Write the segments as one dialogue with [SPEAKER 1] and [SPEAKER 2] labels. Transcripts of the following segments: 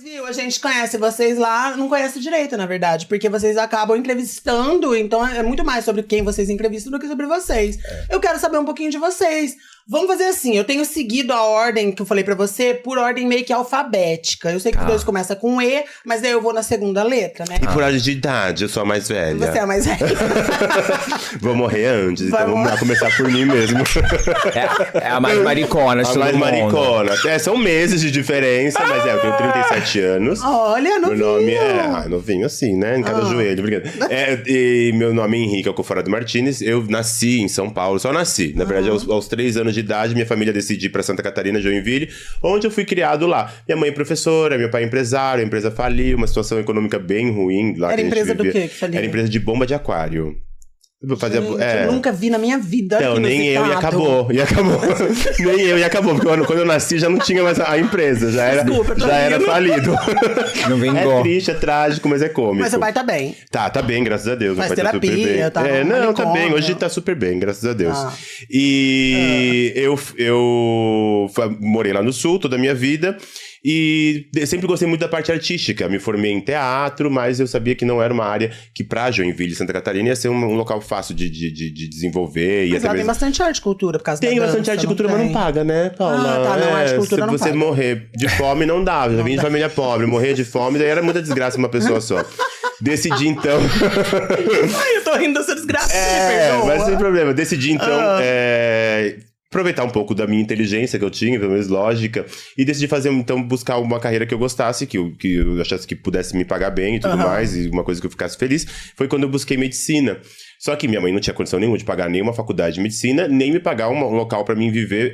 [SPEAKER 1] Viu? A gente conhece vocês lá, não conhece direito, na verdade. Porque vocês acabam entrevistando, então é muito mais sobre quem vocês entrevistam do que sobre vocês. Eu quero saber um pouquinho de vocês. Vamos fazer assim, eu tenho seguido a ordem que eu falei pra você, por ordem meio que alfabética. Eu sei que os dois começam com E, mas daí eu vou na segunda letra, né?
[SPEAKER 2] E por ordem de idade, eu sou a mais velha.
[SPEAKER 1] Você é a mais velha.
[SPEAKER 2] Vou morrer antes, então vamos lá começar por mim mesmo.
[SPEAKER 3] É a mais maricona de
[SPEAKER 2] A
[SPEAKER 3] todo
[SPEAKER 2] mais
[SPEAKER 3] mundo.
[SPEAKER 2] maricona. São meses de diferença, mas eu tenho 37 anos.
[SPEAKER 1] Olha, novinho.
[SPEAKER 2] Meu nome é novinho assim, né? Em cada joelho, obrigado. E meu nome é Henrique Alcoforado Martins. Eu nasci em São Paulo, só nasci. Na verdade, aos 3 anos de idade, minha família decidiu ir pra Santa Catarina, Joinville, onde eu fui criado lá. Minha mãe é professora, meu pai é empresário, a empresa faliu, uma situação econômica bem ruim lá.
[SPEAKER 1] Era
[SPEAKER 2] que
[SPEAKER 1] empresa
[SPEAKER 2] a gente vivia.
[SPEAKER 1] do quê que faliu?
[SPEAKER 2] Era empresa de bomba de aquário.
[SPEAKER 1] Eu nunca vi na minha vida.
[SPEAKER 2] Então, nem eu, e acabou. Nem eu, e acabou. Porque quando eu nasci, já não tinha mais a empresa. Já era falido.
[SPEAKER 3] Não vingou.
[SPEAKER 2] É triste, é trágico, mas é cômico.
[SPEAKER 1] Mas seu pai tá bem.
[SPEAKER 2] Tá bem, graças a Deus.
[SPEAKER 1] Faz
[SPEAKER 2] Meu pai
[SPEAKER 1] terapia,
[SPEAKER 2] tá super bem.
[SPEAKER 1] tá
[SPEAKER 2] Tá bem. Hoje tá super bem, graças a Deus. E eu morei lá no Sul toda a minha vida. E sempre gostei muito da parte artística. Me formei em teatro, mas eu sabia que não era uma área que pra Joinville e Santa Catarina ia ser um local fácil de desenvolver.
[SPEAKER 1] Mas lá tem bastante arte e cultura, por causa da dança.
[SPEAKER 2] Tem bastante arte e cultura, mas não paga, né, Paula?
[SPEAKER 1] Não, arte e cultura não paga.
[SPEAKER 2] Se você morrer de fome, não dá. Eu já vim de família pobre, morrer de fome, daí era muita desgraça uma pessoa só. Decidi, então...
[SPEAKER 1] Ai, eu tô rindo dessa desgraça, me perdoa.
[SPEAKER 2] Mas sem problema. Decidi, então... aproveitar um pouco da minha inteligência que eu tinha, pelo menos lógica, e decidi buscar uma carreira que eu gostasse, que eu achasse que pudesse me pagar bem e tudo mais, e uma coisa que eu ficasse feliz, foi quando eu busquei medicina. Só que minha mãe não tinha condição nenhuma de pagar nenhuma faculdade de medicina, nem me pagar um local pra mim viver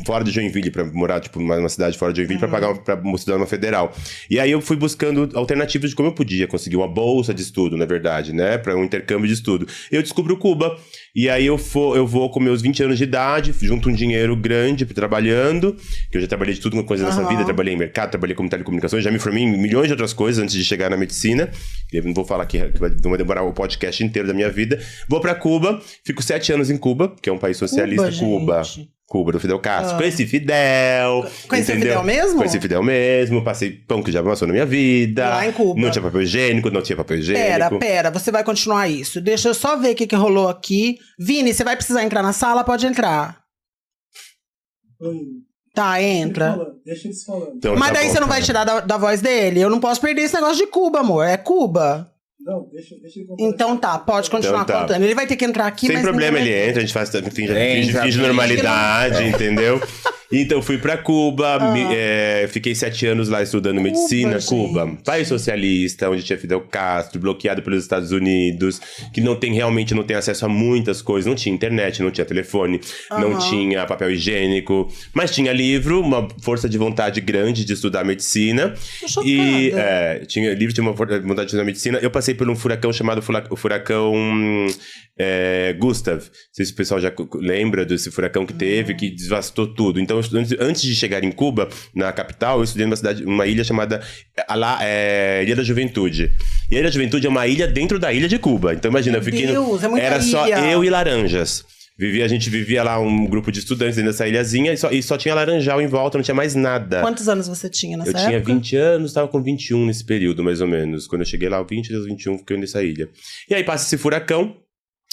[SPEAKER 2] fora de Joinville, pra morar, tipo, numa cidade fora de Joinville, pra estudar numa federal. E aí eu fui buscando alternativas de como eu podia conseguir uma bolsa de estudo, na verdade, né? Pra um intercâmbio de estudo. E eu descubro Cuba. E aí eu vou com meus 20 anos de idade, junto um dinheiro grande trabalhando, que eu já trabalhei de tudo com coisa nessa vida, trabalhei em mercado, trabalhei com telecomunicações, já me formei em milhões de outras coisas antes de chegar na medicina. Eu não vou falar aqui, vai demorar o podcast inteiro da minha vida. Vou pra Cuba, fico 7 anos em Cuba, que é um país socialista. Cuba, do Fidel Castro. Conheci Fidel.
[SPEAKER 1] Conheci o Fidel mesmo?
[SPEAKER 2] Conheci Fidel mesmo. Passei pão que já passou na minha vida.
[SPEAKER 1] Lá em Cuba.
[SPEAKER 2] Não tinha papel higiênico,
[SPEAKER 1] Pera, você vai continuar isso. Deixa eu só ver o que rolou aqui. Vini, você vai precisar entrar na sala? Pode entrar. Tá, entra.
[SPEAKER 4] Deixa eles falando.
[SPEAKER 2] Então,
[SPEAKER 1] mas daí você não vai tirar da voz dele? Eu não posso perder esse negócio de Cuba, amor. É Cuba.
[SPEAKER 4] Não, deixa ele contar.
[SPEAKER 1] Então tá, pode continuar contando. Ele vai ter que entrar aqui,
[SPEAKER 2] sem
[SPEAKER 1] mas...
[SPEAKER 2] problema, ele entra, a gente faz, finge normalidade, entendeu? Então fui pra Cuba, fiquei 7 anos lá estudando medicina. Cuba, país socialista, onde tinha Fidel Castro, bloqueado pelos Estados Unidos, que realmente não tem acesso a muitas coisas. Não tinha internet, não tinha telefone, não tinha papel higiênico, mas tinha livro, uma força de vontade grande de estudar medicina. E tinha uma vontade de estudar medicina. Eu passei por um furacão chamado o furacão Gustav. Não sei se o pessoal já lembra desse furacão que teve, que devastou tudo. Então, antes de chegar em Cuba, na capital, eu estudei numa ilha chamada Ilha da Juventude. E a Ilha da Juventude é uma ilha dentro da ilha de Cuba. Então, imagina, era só eu e laranjas. A gente vivia lá, um grupo de estudantes dentro dessa ilhazinha, e só tinha laranjal em volta, não tinha mais nada.
[SPEAKER 1] Quantos anos você tinha nessa época?
[SPEAKER 2] Eu tinha 20 anos, tava com 21 nesse período, mais ou menos. Quando eu cheguei lá, 20 aos 21, fiquei nessa ilha. E aí passa esse furacão,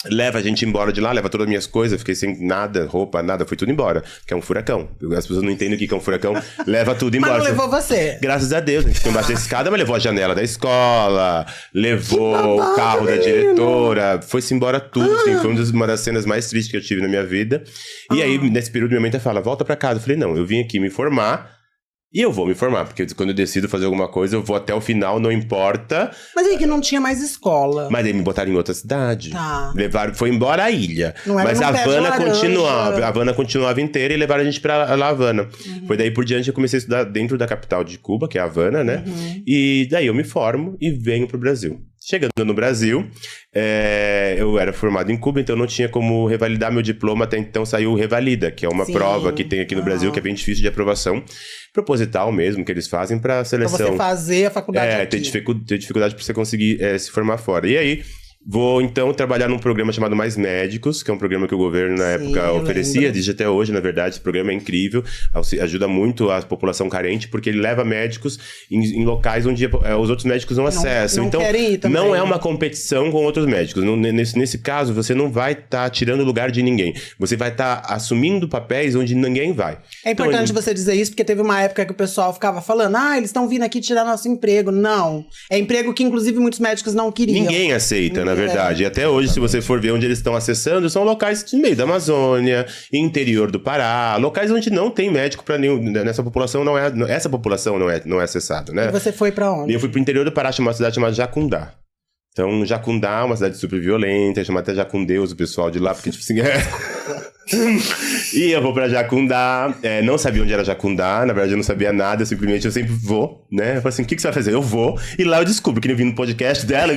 [SPEAKER 2] leva a gente embora de lá, leva todas as minhas coisas, fiquei sem nada, roupa, nada, foi tudo embora. Que é um furacão. As pessoas não entendem o que é um furacão, leva tudo embora.
[SPEAKER 1] Mas não levou você?
[SPEAKER 2] Graças a Deus, a gente ficou embaixo da escada, mas levou a janela da escola, levou o carro da diretora, foi-se embora tudo, assim, foi uma das cenas mais tristes que eu tive na minha vida. E aí, nesse período, minha mãe até fala, volta pra casa. Eu falei, não, eu vim aqui me formar, e eu vou me formar, porque quando eu decido fazer alguma coisa, eu vou até o final, não importa.
[SPEAKER 1] Mas aí que não tinha mais escola.
[SPEAKER 2] Mas aí me botaram em outra cidade.
[SPEAKER 1] Tá.
[SPEAKER 2] Foi embora a ilha. Mas a Havana continuava inteira e levaram a gente pra La Havana. Foi daí por diante que eu comecei a estudar dentro da capital de Cuba, que é a Havana, né? E daí eu me formo e venho pro Brasil. Chegando no Brasil, eu era formado em Cuba, então não tinha como revalidar meu diploma. Até então saiu o Revalida, que é uma prova que tem aqui no Brasil, que é bem difícil de aprovação. Proposital mesmo, que eles fazem pra seleção.
[SPEAKER 1] Pra você fazer a faculdade aqui.
[SPEAKER 2] Ter dificuldade pra você conseguir se formar fora. E aí, Vou, então, trabalhar num programa chamado Mais Médicos, que é um programa que o governo, na
[SPEAKER 1] Sim,
[SPEAKER 2] época,
[SPEAKER 1] eu
[SPEAKER 2] oferecia,
[SPEAKER 1] lembro.
[SPEAKER 2] desde até hoje, na verdade. Esse programa é incrível, ajuda muito a população carente, porque ele leva médicos em locais onde os outros médicos não acessam.
[SPEAKER 1] não
[SPEAKER 2] Então,
[SPEAKER 1] querem ir também.
[SPEAKER 2] não é uma competição com outros médicos. Nesse caso, você não vai estar tirando o lugar de ninguém. Você vai estar assumindo papéis onde ninguém vai.
[SPEAKER 1] É importante você dizer isso, porque teve uma época que o pessoal ficava falando, eles estão vindo aqui tirar nosso emprego. Não. É emprego que, inclusive, muitos médicos não queriam.
[SPEAKER 2] Ninguém aceita, na verdade. E até hoje, se você for ver onde eles estão acessando, são locais no meio da Amazônia, interior do Pará, locais onde não tem médico para nenhum. Nessa população essa população não é acessada, né?
[SPEAKER 1] E você foi pra onde?
[SPEAKER 2] E eu fui pro interior do Pará, uma cidade chamada Jacundá. Então, Jacundá é uma cidade super violenta, chama até Jacundeus o pessoal de lá, porque tipo assim. E eu vou pra Jacundá, não sabia onde era Jacundá, na verdade eu não sabia nada, simplesmente eu sempre vou, né? Eu falei assim, o que você vai fazer? Eu vou, e lá eu descubro, que nem eu vim no podcast dela,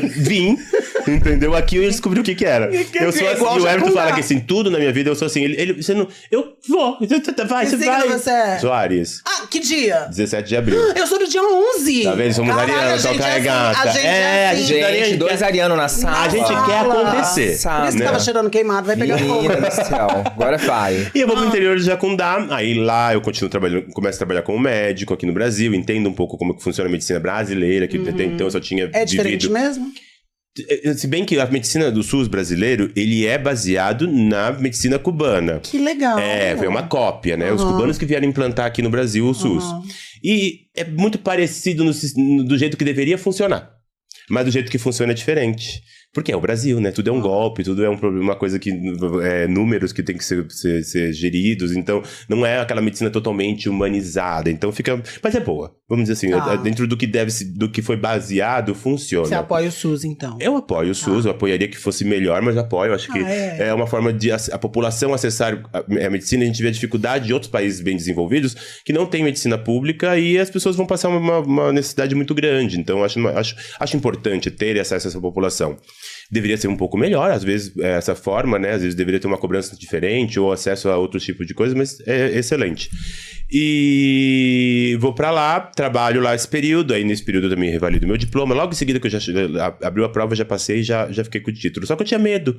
[SPEAKER 2] entendeu? Aqui eu descobri o que era. Eu sou assim, e o Everton fala que assim, tudo na minha vida, eu sou assim, você não, eu vou, vai, você vai.
[SPEAKER 1] Você é?
[SPEAKER 2] Sou Aries,
[SPEAKER 1] Que dia?
[SPEAKER 2] 17 de abril.
[SPEAKER 1] Eu sou do dia 11.
[SPEAKER 2] Tá vendo? Somos arianos,
[SPEAKER 1] a gente
[SPEAKER 2] toca
[SPEAKER 1] é
[SPEAKER 2] regata.
[SPEAKER 1] assim, a gente
[SPEAKER 2] É, a
[SPEAKER 1] assim.
[SPEAKER 2] gente
[SPEAKER 3] Gente, dois arianos na sala.
[SPEAKER 2] A gente quer acontecer.
[SPEAKER 1] Por isso que
[SPEAKER 2] né?
[SPEAKER 1] tava cheirando queimado, vai pegar fogo.
[SPEAKER 3] Menina do céu. Agora vai.
[SPEAKER 2] E eu vou pro interior de Jacundá, aí lá eu continuo trabalhando, começo a trabalhar como médico aqui no Brasil, entendo um pouco como que funciona a medicina brasileira, que até então eu só tinha
[SPEAKER 1] É diferente
[SPEAKER 2] vivido...
[SPEAKER 1] mesmo?
[SPEAKER 2] Se bem que a medicina do SUS brasileiro, ele é baseado na medicina cubana.
[SPEAKER 1] Que legal.
[SPEAKER 2] É uma cópia, né? Os cubanos que vieram implantar aqui no Brasil o SUS. E é muito parecido do jeito que deveria funcionar. Mas do jeito que funciona é diferente. Porque é o Brasil, né? Tudo é um golpe, tudo é uma coisa que... números que tem que ser geridos. Então, não é aquela medicina totalmente humanizada. Então, fica... Mas é boa. Vamos dizer assim, dentro do que foi baseado, funciona.
[SPEAKER 1] Você apoia o SUS, então?
[SPEAKER 2] Eu apoio o SUS, eu apoiaria que fosse melhor, mas apoio. Acho que
[SPEAKER 1] é
[SPEAKER 2] uma forma de a população acessar a medicina. A gente vê a dificuldade de outros países bem desenvolvidos que não têm medicina pública e as pessoas vão passar uma necessidade muito grande. Então, acho importante ter acesso a essa população. Deveria ser um pouco melhor, às vezes, essa forma, né? Às vezes deveria ter uma cobrança diferente ou acesso a outro tipo de coisa, mas é excelente. E vou pra lá, trabalho lá esse período, aí nesse período eu também revalido meu diploma. Logo em seguida que eu já abriu a prova, já passei e já fiquei com o título. Só que eu tinha medo.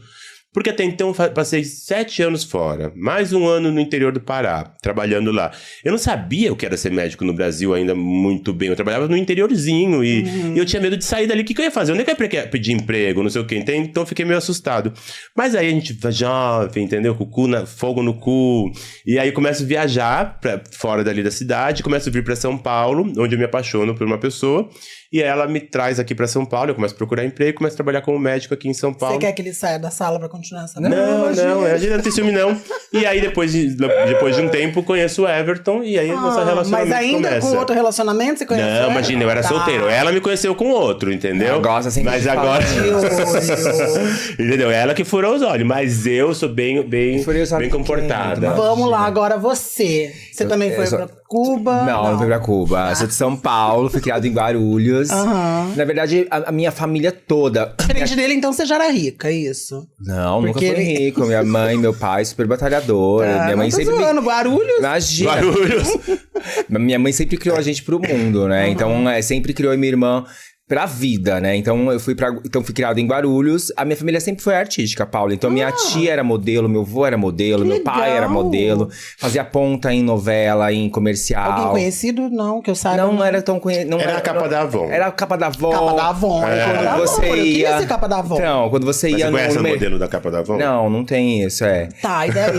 [SPEAKER 2] Porque até então eu passei 7 anos fora, mais 1 ano no interior do Pará, trabalhando lá. Eu não sabia o que era ser médico no Brasil ainda muito bem. Eu trabalhava no interiorzinho e eu tinha medo de sair dali. O que eu ia fazer? Onde é que eu ia pedir emprego? Não sei o que. Então eu fiquei meio assustado. Mas aí a gente, jovem, entendeu? Com o cu fogo no cu. E aí eu começo a viajar pra fora dali da cidade, começo a vir pra São Paulo, onde eu me apaixono por uma pessoa. E ela me traz aqui pra São Paulo, eu começo a procurar emprego, começo a trabalhar como médico aqui em São Paulo.
[SPEAKER 1] Você quer que ele saia da sala pra continuar essa
[SPEAKER 2] Não, a gente não tem ciúme, não. E aí, depois de um tempo, conheço o Everton e aí nosso relacionamento
[SPEAKER 1] mas ainda
[SPEAKER 2] começa.
[SPEAKER 1] com outro relacionamento, você conhece?
[SPEAKER 2] Não, imagina, eu era solteiro. Ela me conheceu com outro, entendeu?
[SPEAKER 3] Ela gosta sempre
[SPEAKER 2] mas
[SPEAKER 3] de
[SPEAKER 2] agora...
[SPEAKER 1] Olho.
[SPEAKER 2] Entendeu? Ela que furou os olhos, mas eu sou bem
[SPEAKER 3] Furei os olhos
[SPEAKER 2] comportada.
[SPEAKER 1] Vamos lá, agora você. Você também foi pra Cuba?
[SPEAKER 3] Não fui pra Cuba. Sou de São Paulo, fui criado em Guarulhos. Na verdade, a minha família toda...
[SPEAKER 1] Diferente dele, então, você já era rica, é isso?
[SPEAKER 3] Não, nunca
[SPEAKER 1] Porque
[SPEAKER 3] fui
[SPEAKER 1] ele-
[SPEAKER 3] rico. Minha mãe, meu pai, super batalhadora. Minha mãe
[SPEAKER 1] não tô
[SPEAKER 3] sempre...
[SPEAKER 1] zoando, Guarulhos?
[SPEAKER 3] Imagina.
[SPEAKER 2] Guarulhos.
[SPEAKER 3] Minha mãe sempre criou a gente pro mundo, né? Então, sempre criou a minha irmã pra vida, né? Então, eu fui criado em Guarulhos. A minha família sempre foi artística, Paula. Então, minha tia era modelo, meu avô era modelo, meu pai era
[SPEAKER 1] legal.
[SPEAKER 3] modelo. Fazia ponta em novela, em comercial.
[SPEAKER 1] Alguém conhecido? Não, que eu saiba.
[SPEAKER 3] Não era tão conhecido.
[SPEAKER 2] Era a capa da Avon.
[SPEAKER 3] Era a capa da Avon.
[SPEAKER 1] Capa da Avon.
[SPEAKER 3] Quando
[SPEAKER 1] Capa da
[SPEAKER 3] você
[SPEAKER 1] Avon. Eu
[SPEAKER 3] ia...
[SPEAKER 1] queria ser capa da Avon.
[SPEAKER 3] Então, quando você
[SPEAKER 2] Mas
[SPEAKER 3] ia
[SPEAKER 2] você conhece
[SPEAKER 3] no
[SPEAKER 2] o modelo da capa da Avon?
[SPEAKER 3] Não tem isso,
[SPEAKER 1] Tá, e daí?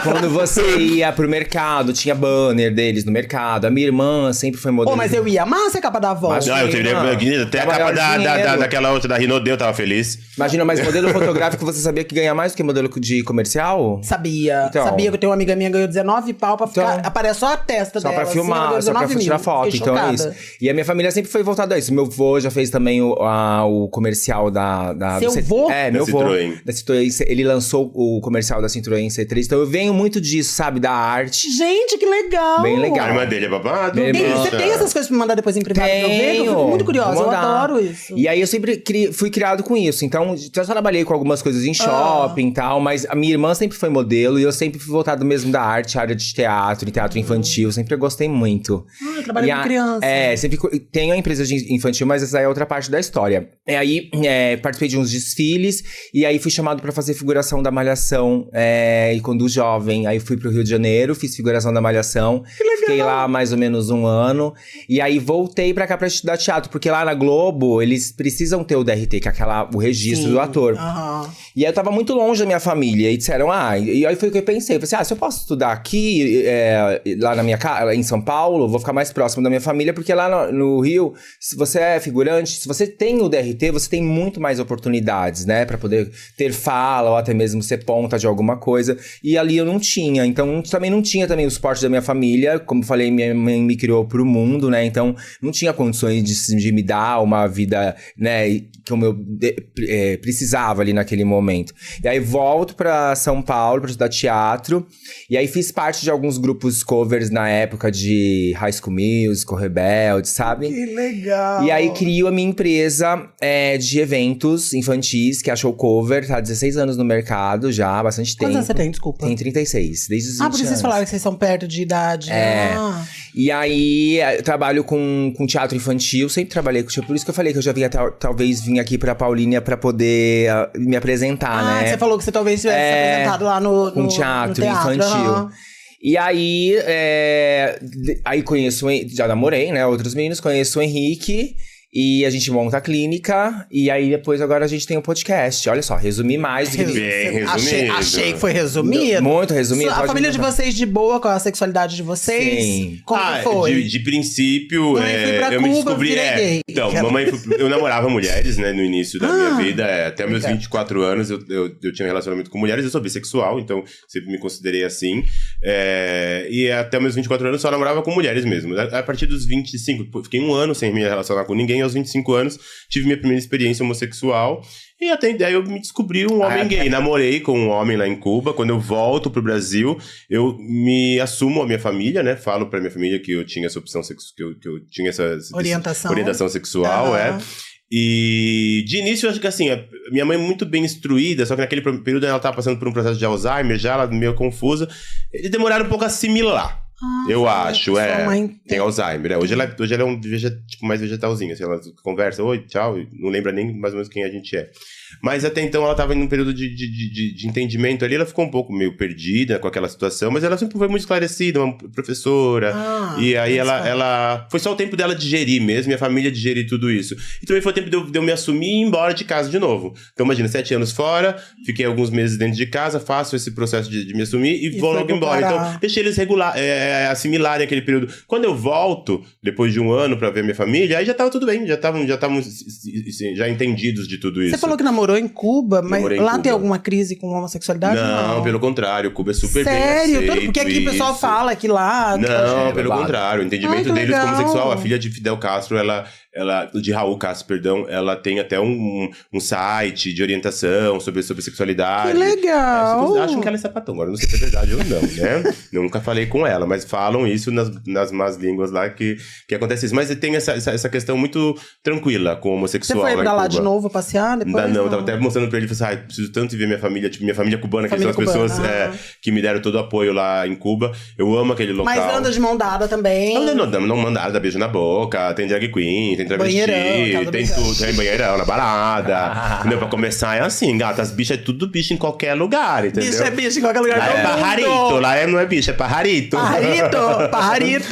[SPEAKER 3] Quando você ia pro mercado, tinha banner deles no mercado. A minha irmã sempre foi modelo.
[SPEAKER 1] Pô, mas eu ia amar ser capa da Avon.
[SPEAKER 3] Mas-
[SPEAKER 2] Não, eu teria até a
[SPEAKER 3] Dá
[SPEAKER 2] capa
[SPEAKER 3] maior dinheiro.
[SPEAKER 2] daquela outra, da Rinodê, eu tava feliz.
[SPEAKER 3] Imagina, mas modelo fotográfico, você sabia que ganha mais do que modelo de comercial?
[SPEAKER 1] Sabia.
[SPEAKER 3] Então.
[SPEAKER 1] Sabia que eu tenho uma amiga minha ganhou 19 pau pra ficar...
[SPEAKER 3] Então.
[SPEAKER 1] Aparece só a testa
[SPEAKER 3] Só
[SPEAKER 1] dela.
[SPEAKER 3] pra
[SPEAKER 1] assim, ela
[SPEAKER 3] filmar,
[SPEAKER 1] ganhou
[SPEAKER 3] só pra
[SPEAKER 1] 19
[SPEAKER 3] tirar
[SPEAKER 1] mil.
[SPEAKER 3] foto,
[SPEAKER 1] Fiquei
[SPEAKER 3] então é
[SPEAKER 1] chocada.
[SPEAKER 3] isso. E a minha família sempre foi voltada a isso. Meu avô já fez também o comercial da
[SPEAKER 1] Seu vô?
[SPEAKER 3] É, meu
[SPEAKER 2] Da
[SPEAKER 3] avô.
[SPEAKER 2] Citroën.
[SPEAKER 3] Da Citroën. Ele lançou o comercial da Citroën C3. Então eu venho muito disso, sabe? Da arte.
[SPEAKER 1] Gente, que legal.
[SPEAKER 3] Bem legal.
[SPEAKER 2] A irmã dele é babado?
[SPEAKER 3] Minha irmã-
[SPEAKER 1] Você tem essas coisas pra me mandar depois em privado pra eu ver? Que eu fico muito curiosa,
[SPEAKER 3] vou
[SPEAKER 1] eu
[SPEAKER 3] mandar.
[SPEAKER 1] adoro isso.
[SPEAKER 3] E aí eu sempre fui criado com isso. Então, eu só trabalhei com algumas coisas em shopping e tal, mas a minha irmã sempre foi modelo e eu sempre fui voltado mesmo da arte, área de teatro, e teatro infantil. Sempre gostei muito.
[SPEAKER 1] Eu trabalhei com criança.
[SPEAKER 3] Sempre tenho a empresa de infantil, mas essa aí é outra parte da história. E aí, participei de uns desfiles, e aí fui chamado pra fazer figuração da Malhação, e quando jovem. Aí fui pro Rio de Janeiro, fiz figuração da Malhação.
[SPEAKER 1] Que legal.
[SPEAKER 3] Fiquei lá mais ou menos um ano. E aí voltei pra cá pra estudar teatro, porque lá na Globo, eles precisam ter o DRT, que é o registro do ator. E aí eu tava muito longe da minha família, e disseram, e aí foi o que eu pensei. Eu falei assim, se eu posso estudar aqui, lá na minha casa, em São Paulo, vou ficar mais próximo da minha família, porque lá no Rio, se você é figurante, se você tem o DRT, você tem muito mais oportunidades, né? Pra poder ter fala, ou até mesmo ser ponta de alguma coisa. E ali eu não tinha, então também não tinha também o suporte da minha família. Como eu falei, minha mãe me criou pro mundo, né? Então não tinha condições de me dar uma vida, né, como eu precisava ali naquele momento. E aí volto pra São Paulo pra estudar teatro. E aí fiz parte de alguns grupos covers na época de High School Musical, Rebelde, sabe?
[SPEAKER 1] Que legal!
[SPEAKER 3] E aí crio a minha empresa de eventos infantis, que é a Show Cover. Tá há 16 anos no mercado já, há bastante tempo.
[SPEAKER 1] Quantos anos você tem, desculpa?
[SPEAKER 3] Tem 36, desde os 20
[SPEAKER 1] por isso vocês
[SPEAKER 3] anos.
[SPEAKER 1] falaram que vocês são perto de idade.
[SPEAKER 3] E aí, eu trabalho com teatro infantil, sempre trabalhei com teatro. Por isso que eu falei que eu já vinha, talvez, vim aqui pra Paulínia pra poder me apresentar, né?
[SPEAKER 1] Você falou que você talvez tivesse se apresentado lá no
[SPEAKER 3] teatro
[SPEAKER 1] no
[SPEAKER 3] infantil. E aí, aí conheço, já namorei, né? Outros meninos, conheço o Henrique. E a gente monta a clínica, e aí depois agora a gente tem um podcast. Olha só, resumi mais do que...
[SPEAKER 2] Bem resumido.
[SPEAKER 1] Achei que foi resumido.
[SPEAKER 3] Muito resumido.
[SPEAKER 1] A família de vocês de boa com a sexualidade de vocês?
[SPEAKER 3] Sim.
[SPEAKER 1] Como que foi?
[SPEAKER 2] De princípio,
[SPEAKER 1] Mamãe fui pra
[SPEAKER 2] eu
[SPEAKER 1] Cuba,
[SPEAKER 2] me descobri.
[SPEAKER 1] virei gay.
[SPEAKER 2] Então, eu namorava mulheres, né, no início da minha vida. Até meus 24 anos eu tinha um relacionamento com mulheres. Eu sou bissexual, então sempre me considerei assim. E até meus 24 anos só namorava com mulheres mesmo. A partir dos 25, fiquei um ano sem me relacionar com ninguém. Aos 25 anos, tive minha primeira experiência homossexual. E até daí eu me descobri um homem gay. Namorei com um homem lá em Cuba. Quando eu volto pro Brasil, eu me assumo a minha família, né? Falo pra minha família que eu tinha essa opção sexual, que eu tinha essa orientação sexual, E de início, eu acho que assim, a minha mãe muito bem instruída, só que naquele período ela tava passando por um processo de Alzheimer, já ela meio confusa. Eles demoraram um pouco a assimilar. Eu acho, tem Alzheimer. Hoje ela é um mais vegetalzinho, assim, ela conversa, oi, tchau, não lembra nem mais ou menos quem a gente é. Mas até então ela estava em um período de entendimento ali, ela ficou um pouco meio perdida com aquela situação, mas ela sempre foi muito esclarecida, uma professora. E aí ela... Foi só o tempo dela digerir mesmo, minha família digerir tudo isso. E também foi o tempo de eu me assumir e ir embora de casa de novo. Então imagina, 7 anos fora, fiquei alguns meses dentro de casa, faço esse processo de me assumir e vou logo embora. Então deixei eles assimilarem aquele período. Quando eu volto, depois de um ano pra ver minha família, aí já tava tudo bem, já estavam já entendidos de tudo isso.
[SPEAKER 1] Você falou que namorou em Cuba, mas
[SPEAKER 2] Namorei em
[SPEAKER 1] lá
[SPEAKER 2] Cuba.
[SPEAKER 1] tem alguma crise com homossexualidade?
[SPEAKER 2] Não, pelo contrário, Cuba é super bem
[SPEAKER 1] Sério?
[SPEAKER 2] aceito.
[SPEAKER 1] Porque aqui o pessoal fala que lá...
[SPEAKER 2] Não, pelo contrário. O entendimento deles
[SPEAKER 1] legal.
[SPEAKER 2] como sexual. A filha de Fidel Castro, de Raul Castro, perdão, ela tem até um site de orientação sobre sexualidade.
[SPEAKER 1] Que legal!
[SPEAKER 2] Acham que ela é sapatão. Agora não sei se é verdade ou não, né? Nunca falei com ela, mas falam isso nas más línguas lá que acontece isso. Mas tem essa questão muito tranquila com o homossexual.
[SPEAKER 1] Você foi pra lá
[SPEAKER 2] Cuba.
[SPEAKER 1] de novo passear depois?
[SPEAKER 2] Não, eu tava até mostrando pra ele, falei assim, preciso tanto ver minha família, minha família cubana, que são as pessoas que me deram todo o apoio lá em Cuba. Eu amo aquele local.
[SPEAKER 1] Mas anda de mão dada também?
[SPEAKER 2] Não mandaram dar beijo na boca, tem drag queen, tem travesti, tem tudo, tem banheirão na balada. Entendeu? Pra começar é assim, gata, as bichas é tudo bicho em qualquer lugar, entendeu?
[SPEAKER 1] Bicho é bicho em qualquer lugar
[SPEAKER 2] lá
[SPEAKER 1] do
[SPEAKER 2] é
[SPEAKER 1] mundo.
[SPEAKER 2] pajarito, lá não é bicho, é pajarito.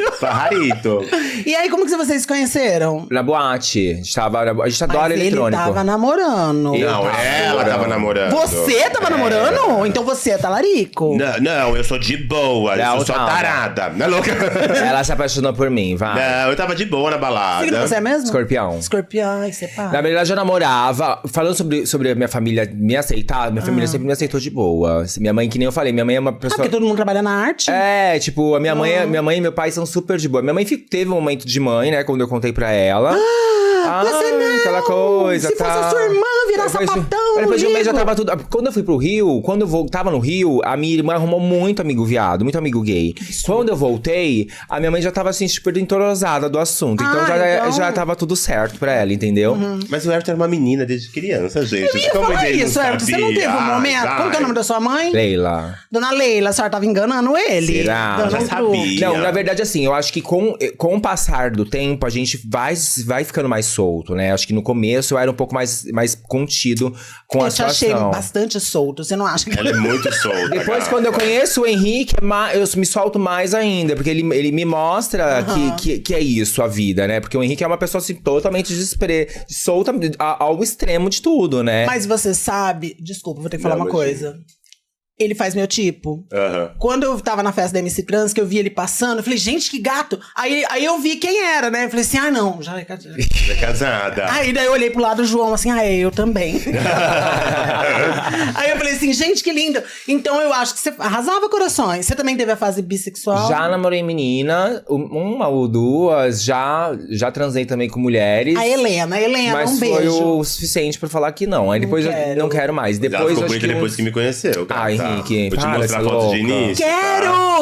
[SPEAKER 2] Pajarito.
[SPEAKER 1] E aí, como que vocês se conheceram?
[SPEAKER 3] Na boate. A gente adora eletrônico.
[SPEAKER 1] Ele tava namorando.
[SPEAKER 2] Não, ela tava namorando.
[SPEAKER 1] Você tava namorando? Então você é talarico?
[SPEAKER 2] Não, eu sou de boa, eu sou só tarada. Não é louca?
[SPEAKER 3] Ela se apaixonou por mim, vai.
[SPEAKER 2] Não, eu tava de boa na balada.
[SPEAKER 1] Signo você é mesmo?
[SPEAKER 3] Escorpião.
[SPEAKER 1] Escorpião, ai, você pá.
[SPEAKER 3] Na verdade, eu namorava. Falando sobre a minha família me aceitar, minha família sempre me aceitou de boa. Minha mãe, que nem eu falei, minha mãe é uma pessoa...
[SPEAKER 1] porque todo mundo trabalha na arte?
[SPEAKER 3] Tipo, minha mãe e meu pai são super de boa. Minha mãe teve um momento de mãe, né, quando eu contei pra ela.
[SPEAKER 1] você não.
[SPEAKER 3] Aquela coisa,
[SPEAKER 1] Se fosse a sua irmã virar sapatão,
[SPEAKER 3] depois de um mês já
[SPEAKER 1] ligo.
[SPEAKER 3] tava tudo. Quando eu fui pro Rio, quando eu tava no Rio, a minha irmã arrumou muito amigo viado, muito amigo gay. Quando eu voltei, a minha mãe já tava assim, super entorosada do assunto. Então,
[SPEAKER 1] então-
[SPEAKER 3] já tava tudo certo pra ela, entendeu?
[SPEAKER 2] Mas o Everton era uma menina desde criança, gente.
[SPEAKER 1] Eu ia falar isso, Everton. Você não teve um momento. Como que é o nome da sua mãe?
[SPEAKER 3] Leila.
[SPEAKER 1] Dona Leila, a senhora tava enganando ele.
[SPEAKER 3] Será?
[SPEAKER 1] Dando
[SPEAKER 2] Já
[SPEAKER 1] um
[SPEAKER 2] sabia.
[SPEAKER 1] truque.
[SPEAKER 3] Não, na verdade, assim, eu acho que com o passar do tempo, a gente vai ficando mais solto, né? Acho que no começo eu era um pouco mais contido com a
[SPEAKER 1] Eu te achei
[SPEAKER 3] situação.
[SPEAKER 1] bastante solto, você não acha que...
[SPEAKER 2] Ela é muito solta.
[SPEAKER 3] Depois,
[SPEAKER 2] cara.
[SPEAKER 3] quando eu conheço o Henrique, eu me solto mais ainda. Porque ele me mostra que é isso, a vida, né? Porque o Henrique é uma pessoa, assim, totalmente solta ao extremo de tudo, né?
[SPEAKER 1] Mas você sabe... Desculpa, vou ter que falar
[SPEAKER 2] Não,
[SPEAKER 1] uma
[SPEAKER 2] imagina.
[SPEAKER 1] coisa. Ele faz meu tipo.
[SPEAKER 2] Aham.
[SPEAKER 1] Quando eu tava na festa da MC Trans, que eu vi ele passando, eu falei, gente, que gato. Aí eu vi quem era, né? Eu falei assim, não, já é casado.
[SPEAKER 2] É casada.
[SPEAKER 1] Aí daí eu olhei pro lado do João, assim, eu também. Aí eu falei assim, gente, que lindo. Então eu acho que você arrasava corações. Você também teve a fase bissexual?
[SPEAKER 3] Já namorei menina, uma ou duas, já transei também com mulheres.
[SPEAKER 1] A Helena,
[SPEAKER 3] Mas
[SPEAKER 1] um
[SPEAKER 3] foi
[SPEAKER 1] beijo.
[SPEAKER 3] o suficiente pra falar que não. Aí depois
[SPEAKER 1] quero.
[SPEAKER 3] eu não quero mais.
[SPEAKER 2] Ela
[SPEAKER 3] Depois
[SPEAKER 2] ficou
[SPEAKER 3] acho
[SPEAKER 2] bonita
[SPEAKER 3] que
[SPEAKER 2] depois que me conheceu, cara.
[SPEAKER 3] Ai, Henrique,
[SPEAKER 2] Vou te
[SPEAKER 3] para,
[SPEAKER 2] mostrar
[SPEAKER 3] essa
[SPEAKER 2] foto de
[SPEAKER 3] louca.
[SPEAKER 2] início.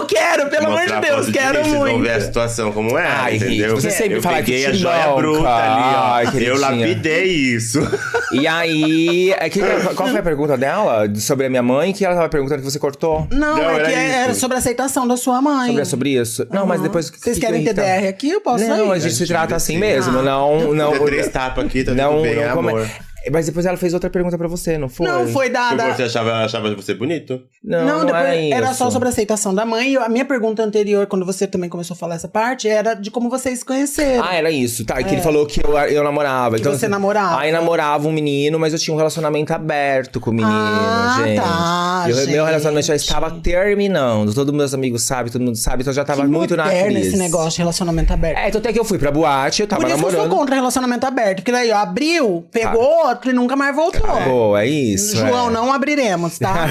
[SPEAKER 1] Quero, pelo amor de
[SPEAKER 2] Mostrar
[SPEAKER 1] Deus,
[SPEAKER 2] foto de
[SPEAKER 1] quero
[SPEAKER 2] início, Vocês vão
[SPEAKER 1] muito.
[SPEAKER 2] ver a situação como é,
[SPEAKER 3] Ai, Henrique,
[SPEAKER 2] entendeu?
[SPEAKER 3] você sempre
[SPEAKER 2] eu
[SPEAKER 3] fala que
[SPEAKER 2] peguei a
[SPEAKER 3] te
[SPEAKER 2] joia
[SPEAKER 3] banca.
[SPEAKER 2] bruta ali, ó.
[SPEAKER 3] Ai,
[SPEAKER 2] Eu
[SPEAKER 3] queridinha.
[SPEAKER 2] lapidei isso.
[SPEAKER 3] E aí, qual foi a pergunta dela? Sobre a minha mãe, que ela tava perguntando que você cortou?
[SPEAKER 1] Não,
[SPEAKER 2] Não,
[SPEAKER 1] é
[SPEAKER 2] era
[SPEAKER 1] que era
[SPEAKER 2] isso.
[SPEAKER 1] sobre a aceitação da sua mãe.
[SPEAKER 3] Sobre isso? Não, mas depois...
[SPEAKER 1] Vocês querem ter DR aqui? Eu posso
[SPEAKER 3] Não,
[SPEAKER 1] ir.
[SPEAKER 3] a gente se trata assim
[SPEAKER 2] sim.
[SPEAKER 3] mesmo. Não.
[SPEAKER 2] Deu 3 tapas aqui, tá tudo bem, amor.
[SPEAKER 3] Mas depois ela fez outra pergunta pra você, não foi?
[SPEAKER 1] Não, foi
[SPEAKER 2] Porque
[SPEAKER 1] dada...
[SPEAKER 2] você achava você bonito?
[SPEAKER 1] Não, depois
[SPEAKER 3] era isso.
[SPEAKER 1] era só sobre a aceitação da mãe. E a minha pergunta anterior, quando você também começou a falar essa parte, era de como vocês se conheceram.
[SPEAKER 3] Ah, era isso, tá. Que ele falou que eu namorava.
[SPEAKER 1] Que você namorava.
[SPEAKER 3] Aí namorava um menino, mas eu tinha um relacionamento aberto com o menino, gente.
[SPEAKER 1] Tá,
[SPEAKER 3] Meu relacionamento já
[SPEAKER 1] gente.
[SPEAKER 3] estava terminando. Todos meus amigos sabem, todo mundo sabe. Então eu já tava
[SPEAKER 1] Que
[SPEAKER 3] muito na
[SPEAKER 1] moderno
[SPEAKER 3] crise.
[SPEAKER 1] esse negócio de relacionamento aberto.
[SPEAKER 3] É, então até que eu fui pra boate, eu tava
[SPEAKER 1] Por isso que eu
[SPEAKER 3] namorando.
[SPEAKER 1] sou contra relacionamento aberto. Porque daí, ó, abriu, pegou outro e nunca mais voltou.
[SPEAKER 3] Pô, é isso.
[SPEAKER 1] João,
[SPEAKER 3] é.
[SPEAKER 1] não abriremos, tá?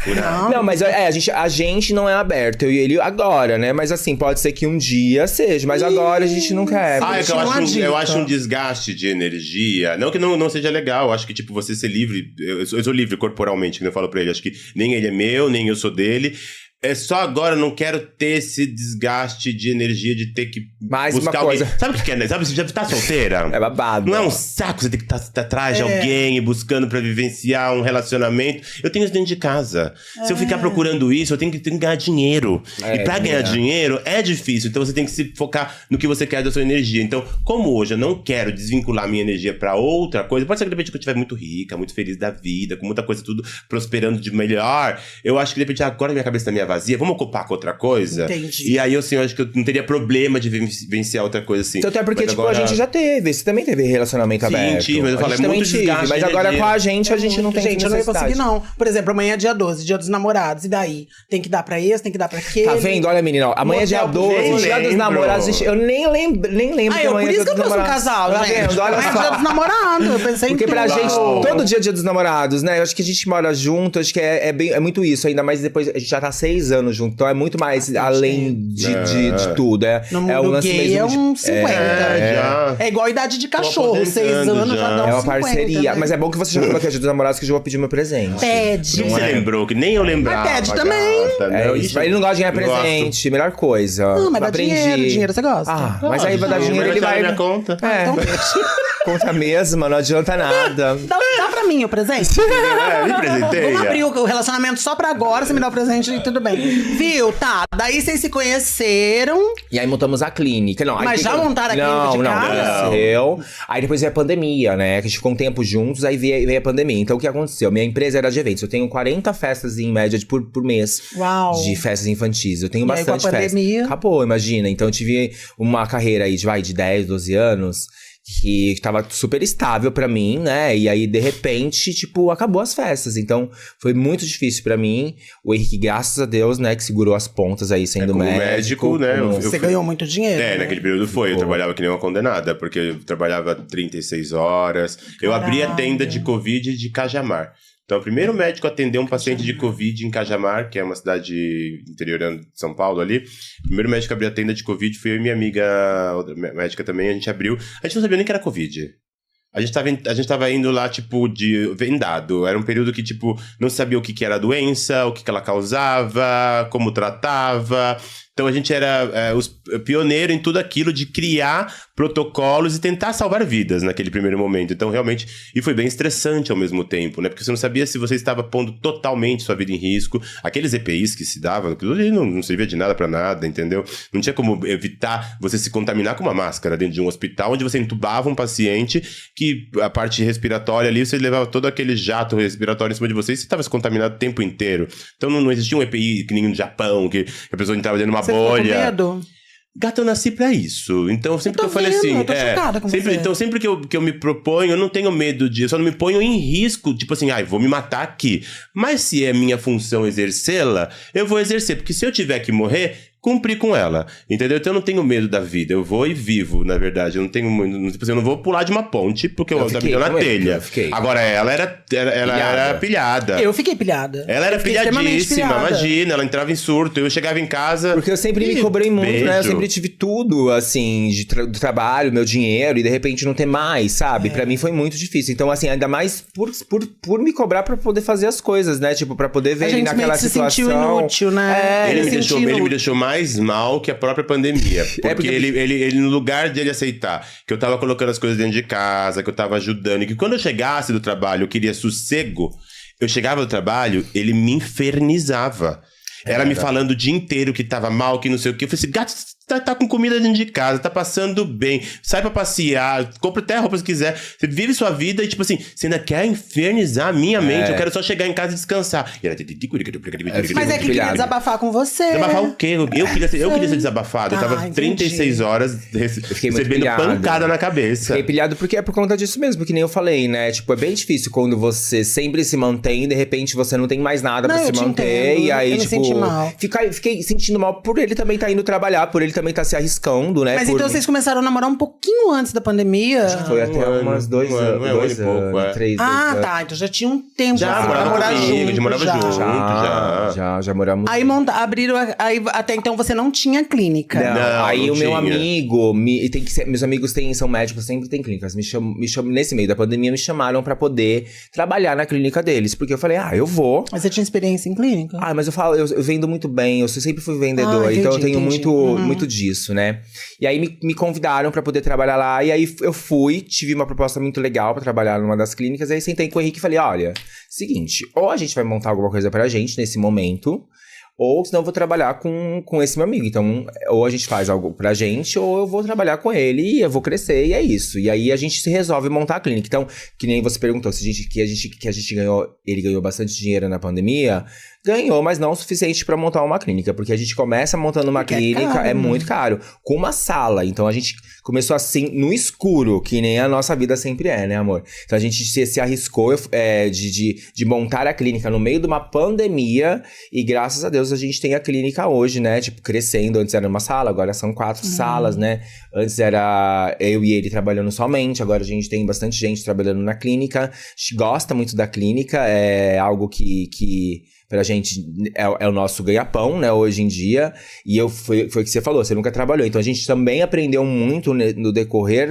[SPEAKER 2] Não.
[SPEAKER 3] Não, mas a gente não é aberto. Eu e ele agora, né? Mas assim, pode ser que um dia seja. Mas agora a gente não quer.
[SPEAKER 2] Ah, é que
[SPEAKER 1] Tinha uma
[SPEAKER 2] eu
[SPEAKER 1] dica.
[SPEAKER 2] acho um desgaste de energia. Não que não seja legal. Eu acho que, tipo, você ser livre. Eu sou livre corporalmente, que eu falo pra ele. Acho que nem ele é meu, nem eu sou dele. É só agora, eu não quero ter esse desgaste de energia de ter que
[SPEAKER 3] Mais
[SPEAKER 2] buscar
[SPEAKER 3] uma coisa.
[SPEAKER 2] alguém. Sabe o que é, né? Sabe, você já tá solteira?
[SPEAKER 3] É babado.
[SPEAKER 2] Não é um saco você ter que estar atrás de alguém e buscando pra vivenciar um relacionamento. Eu tenho isso dentro de casa. Se eu ficar procurando isso, eu tenho que ganhar dinheiro. E pra ganhar dinheiro é difícil. Então você tem que se focar no que você quer da sua energia. Então, como hoje eu não quero desvincular minha energia pra outra coisa, pode ser que de repente eu estiver muito rica, muito feliz da vida, com muita coisa tudo prosperando de melhor. Eu acho que de repente agora minha cabeça tá meio vazia, vamos ocupar com outra coisa?
[SPEAKER 1] Entendi.
[SPEAKER 2] E aí, assim, eu acho que eu não teria problema de vivenciar outra coisa assim.
[SPEAKER 3] Então, até porque,
[SPEAKER 2] Mas
[SPEAKER 3] tipo,
[SPEAKER 2] agora-
[SPEAKER 3] a gente já teve. Você também teve relacionamento
[SPEAKER 2] Sim,
[SPEAKER 3] aberto.
[SPEAKER 2] tive, mas eu
[SPEAKER 3] A
[SPEAKER 2] falo,
[SPEAKER 3] gente
[SPEAKER 2] é
[SPEAKER 3] também
[SPEAKER 2] muito
[SPEAKER 3] tive.
[SPEAKER 2] desgaste
[SPEAKER 3] Mas
[SPEAKER 2] de
[SPEAKER 3] agora
[SPEAKER 2] energia.
[SPEAKER 3] com a gente não tem
[SPEAKER 1] Gente, eu não ia
[SPEAKER 3] necessidade.
[SPEAKER 1] conseguir, não. Por exemplo, amanhã é dia 12, dia dos namorados. E daí? Tem que dar pra esse, tem que dar pra aquele.
[SPEAKER 3] Tá vendo? Olha, menina, ó, amanhã é dia
[SPEAKER 1] Motel
[SPEAKER 3] 12,
[SPEAKER 2] nem
[SPEAKER 3] dia dos
[SPEAKER 2] lembro.
[SPEAKER 3] namorados. Gente, eu nem lembro
[SPEAKER 1] Ah,
[SPEAKER 3] que
[SPEAKER 1] eu,
[SPEAKER 3] amanhã
[SPEAKER 1] por
[SPEAKER 3] é
[SPEAKER 1] isso
[SPEAKER 3] dia
[SPEAKER 1] que eu
[SPEAKER 3] dos
[SPEAKER 1] trouxe um
[SPEAKER 3] namorados.
[SPEAKER 1] casal,
[SPEAKER 3] Tá
[SPEAKER 1] gente.
[SPEAKER 3] vendo? Olha
[SPEAKER 1] Amanhã é dia
[SPEAKER 3] só.
[SPEAKER 1] dos namorados. Eu pensei
[SPEAKER 3] Porque
[SPEAKER 1] em
[SPEAKER 3] pra
[SPEAKER 1] tudo.
[SPEAKER 3] gente, todo dia é dia dos namorados, né? Eu acho que a gente mora junto, acho que é muito isso. Ainda mais depois, a gente já tá 6 anos junto. Então é muito mais além de tudo.
[SPEAKER 1] No
[SPEAKER 3] É
[SPEAKER 1] mundo
[SPEAKER 3] um lance
[SPEAKER 1] gay
[SPEAKER 3] mesmo
[SPEAKER 1] é
[SPEAKER 3] de-
[SPEAKER 1] um 50.
[SPEAKER 2] já.
[SPEAKER 1] É igual a idade de cachorro. 6
[SPEAKER 2] aposentando
[SPEAKER 1] anos já
[SPEAKER 2] já.
[SPEAKER 1] dá uns
[SPEAKER 3] É uma
[SPEAKER 1] 50,
[SPEAKER 3] parceria.
[SPEAKER 1] né?
[SPEAKER 3] Mas é bom que você já falou que é dia dos namorados, que eu já vou pedir meu presente.
[SPEAKER 1] Pede.
[SPEAKER 2] Por que você lembrou? Que nem eu lembrava.
[SPEAKER 1] Mas pede também.
[SPEAKER 2] gata, né?
[SPEAKER 3] É isso. Ele não gosta de ganhar
[SPEAKER 2] Gosto.
[SPEAKER 3] presente, melhor coisa.
[SPEAKER 1] Não, mas dá
[SPEAKER 3] Aprendi.
[SPEAKER 1] dinheiro. Dinheiro você gosta?
[SPEAKER 3] Ah, mas aí vai dar dinheiro, ele vai.
[SPEAKER 2] minha conta.
[SPEAKER 3] É,
[SPEAKER 1] Então deixa.
[SPEAKER 3] conta mesma, não adianta nada.
[SPEAKER 1] Dá pra mim o presente?
[SPEAKER 2] Me presenteia.
[SPEAKER 1] Vamos abrir o relacionamento só pra agora, você me dá o presente e tudo bem. Viu? Tá, daí vocês se conheceram.
[SPEAKER 3] E aí montamos a clínica. Não, aí
[SPEAKER 1] Mas já montaram a clínica de casa?
[SPEAKER 3] Não, desceu. Aí depois veio a pandemia, né? Que a gente ficou um tempo juntos, aí veio a pandemia. Então o que aconteceu? Minha empresa era de eventos. Eu tenho 40 festas em média por mês.
[SPEAKER 1] Uau.
[SPEAKER 3] De festas infantis. Eu tenho
[SPEAKER 1] E aí, com a
[SPEAKER 3] bastante festas.
[SPEAKER 1] pandemia?
[SPEAKER 3] Acabou, imagina. Então eu tive uma carreira aí de 10, 12 anos. Que tava super estável pra mim, né? E aí, de repente, tipo, acabou as festas. Então, foi muito difícil pra mim. O Henrique, graças a Deus, né? Que segurou as pontas aí, sendo
[SPEAKER 2] como médico, né,
[SPEAKER 3] como-
[SPEAKER 2] eu
[SPEAKER 1] Você
[SPEAKER 2] fui-
[SPEAKER 1] ganhou muito dinheiro.
[SPEAKER 2] É,
[SPEAKER 1] né?
[SPEAKER 2] naquele período foi. Eu
[SPEAKER 3] Pô.
[SPEAKER 2] trabalhava que nem uma condenada, porque eu trabalhava 36 horas. Eu abri a tenda de Covid de Cajamar. Então, o primeiro médico a atender um paciente de Covid em Cajamar, que é uma cidade interiorana de São Paulo ali. O primeiro médico a abrir a tenda de Covid foi eu e minha amiga, outra médica também, a gente abriu. A gente não sabia nem que era Covid. A gente tava indo lá, tipo, de vendado. Era um período que, tipo, não sabia o que era a doença, o que ela causava, como tratava. Então a gente era os pioneiro em tudo aquilo de criar protocolos e tentar salvar vidas naquele primeiro momento. Então realmente, e foi bem estressante ao mesmo tempo, né? Porque você não sabia se você estava pondo totalmente sua vida em risco. Aqueles EPIs que se davam, aquilo ali não servia de nada pra nada, entendeu? Não tinha como evitar você se contaminar com uma máscara dentro de um hospital, onde você entubava um paciente que a parte respiratória ali, você levava todo aquele jato respiratório em cima de você e você estava se contaminado o tempo inteiro. Então não existia um EPI que nem no Japão, que a pessoa entrava dentro de uma
[SPEAKER 1] Você ficou com
[SPEAKER 2] bolha.
[SPEAKER 1] medo?
[SPEAKER 2] Gato, eu nasci pra isso. Então, sempre que eu falei
[SPEAKER 1] vendo,
[SPEAKER 2] assim.
[SPEAKER 1] eu tô chocada com você.
[SPEAKER 2] Então, sempre que eu me proponho, eu não tenho medo de. Eu só não me ponho em risco, tipo assim, vou me matar aqui. Mas se é minha função exercê-la, eu vou exercer. Porque se eu tiver que morrer, cumprir com ela, entendeu? Então eu não tenho medo da vida, eu vou e vivo, na verdade. Eu não tenho muito. Tipo assim, eu não vou pular de uma ponte, porque eu tava na telha. Agora, ela era pilhada.
[SPEAKER 1] Eu fiquei pilhada.
[SPEAKER 2] Ela era pilhadíssima, imagina, ela entrava em surto. Eu chegava em casa.
[SPEAKER 3] Porque eu sempre me cobrei muito, né? Eu sempre tive tudo, assim, do trabalho, meu dinheiro, e de repente não ter mais, sabe? Pra mim foi muito difícil. Então, assim, ainda mais por me cobrar pra poder fazer as coisas, né? Tipo, pra poder ver ele naquela situação.
[SPEAKER 1] Se sentiu inútil, né?
[SPEAKER 2] Ele me deixou mais mal que a própria pandemia. Porque ele, no lugar de ele aceitar que eu tava colocando as coisas dentro de casa, que eu tava ajudando, e que quando eu chegasse do trabalho eu queria sossego, eu chegava do trabalho, ele me infernizava. Ela me falando o dia inteiro que tava mal, que não sei o quê. Eu falei assim, gato, tá com comida dentro de casa, tá passando bem, sai pra passear, compra até a roupa se quiser. Você vive sua vida e, tipo assim, você ainda quer infernizar a minha mente. Eu quero só chegar em casa e descansar. E ela...
[SPEAKER 1] Mas é que queria desabafar com você.
[SPEAKER 2] Desabafar o quê? Eu queria ser desabafado. Eu tava 36 horas recebendo pancada na cabeça.
[SPEAKER 3] Fiquei pilhado porque é por conta disso mesmo, que nem eu falei, né? Tipo, é bem difícil quando você sempre se mantém e de repente você não tem mais nada pra se manter.
[SPEAKER 1] Entendo.
[SPEAKER 3] E aí,
[SPEAKER 1] eu
[SPEAKER 3] tipo, fiquei sentindo mal por ele também tá indo trabalhar, por ele também tá se arriscando, né?
[SPEAKER 1] Mas então vocês começaram a namorar um pouquinho antes da pandemia?
[SPEAKER 3] Acho que foi até umas 2 anos, 3 anos.
[SPEAKER 1] Tá. Então já tinha um tempo
[SPEAKER 2] já
[SPEAKER 1] pra morar junto.
[SPEAKER 2] A gente morava junto,
[SPEAKER 3] já moramos.
[SPEAKER 1] Aí abriram, aí até então você não tinha clínica.
[SPEAKER 3] Não, aí
[SPEAKER 2] não
[SPEAKER 3] o meu
[SPEAKER 2] tinha.
[SPEAKER 3] amigo, meus amigos são médicos, sempre tem clínicas. Me chamam, nesse meio da pandemia, me chamaram pra poder trabalhar na clínica deles. Porque eu falei, eu vou.
[SPEAKER 1] Mas você tinha experiência em clínica?
[SPEAKER 3] Mas eu vendo muito bem, eu sempre fui vendedor, então eu tenho muito disso, né? E aí me convidaram pra poder trabalhar lá, e aí eu fui, tive uma proposta muito legal pra trabalhar numa das clínicas, aí sentei com o Henrique e falei, olha, seguinte, ou a gente vai montar alguma coisa pra gente nesse momento, ou senão eu vou trabalhar com esse meu amigo. Então, ou a gente faz algo pra gente, ou eu vou trabalhar com ele e eu vou crescer, e é isso. E aí a gente se resolve montar a clínica. Então, que nem você perguntou, se a gente ganhou, ele ganhou bastante dinheiro na pandemia, ganhou, mas não o suficiente pra montar uma clínica. Porque a gente começa montando uma clínica, é muito caro, com uma sala. Então a gente começou assim, no escuro, que nem a nossa vida sempre é, né, amor? Então a gente se arriscou de montar a clínica no meio de uma pandemia, e graças a Deus a gente tem a clínica hoje, né? Tipo, crescendo. Antes era uma sala, agora são 4 salas, né? Antes era eu e ele trabalhando somente, agora a gente tem bastante gente trabalhando na clínica. A gente gosta muito da clínica, é algo que pra gente é o nosso ganha-pão, né, hoje em dia. E foi o que você falou, você nunca trabalhou. Então a gente também aprendeu muito no decorrer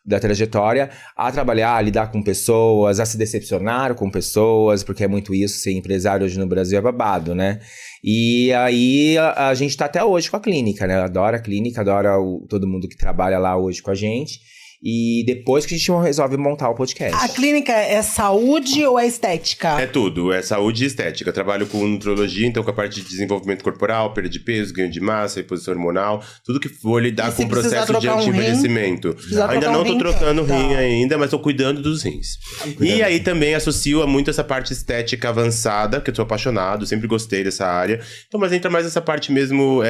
[SPEAKER 3] da trajetória a trabalhar, a lidar com pessoas, a se decepcionar com pessoas, porque é muito isso, ser empresário hoje no Brasil é babado, né? E aí a gente tá até hoje com a clínica, né? Adora a clínica, adora todo mundo que trabalha lá hoje com a gente. E depois que a gente resolve montar o podcast.
[SPEAKER 1] A clínica é saúde ou é estética?
[SPEAKER 2] É tudo, é saúde e estética. Eu trabalho com nutrologia, então com a parte de desenvolvimento corporal, perda de peso, ganho de massa, reposição hormonal, tudo que for lidar com o processo de anti-envelhecimento. Ainda não tô trocando rim ainda, mas tô cuidando dos rins. E aí também associo a muito essa parte estética avançada, que eu tô apaixonado, sempre gostei dessa área. Então, mas entra mais essa parte mesmo,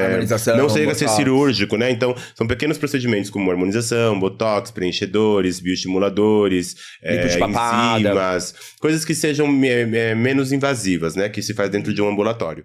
[SPEAKER 3] harmonização,
[SPEAKER 2] não chega a ser cirúrgico, né? Então, são pequenos procedimentos como harmonização, botox, preenchedores, bioestimuladores, enzimas, coisas que sejam menos invasivas, né? Que se faz dentro de um ambulatório.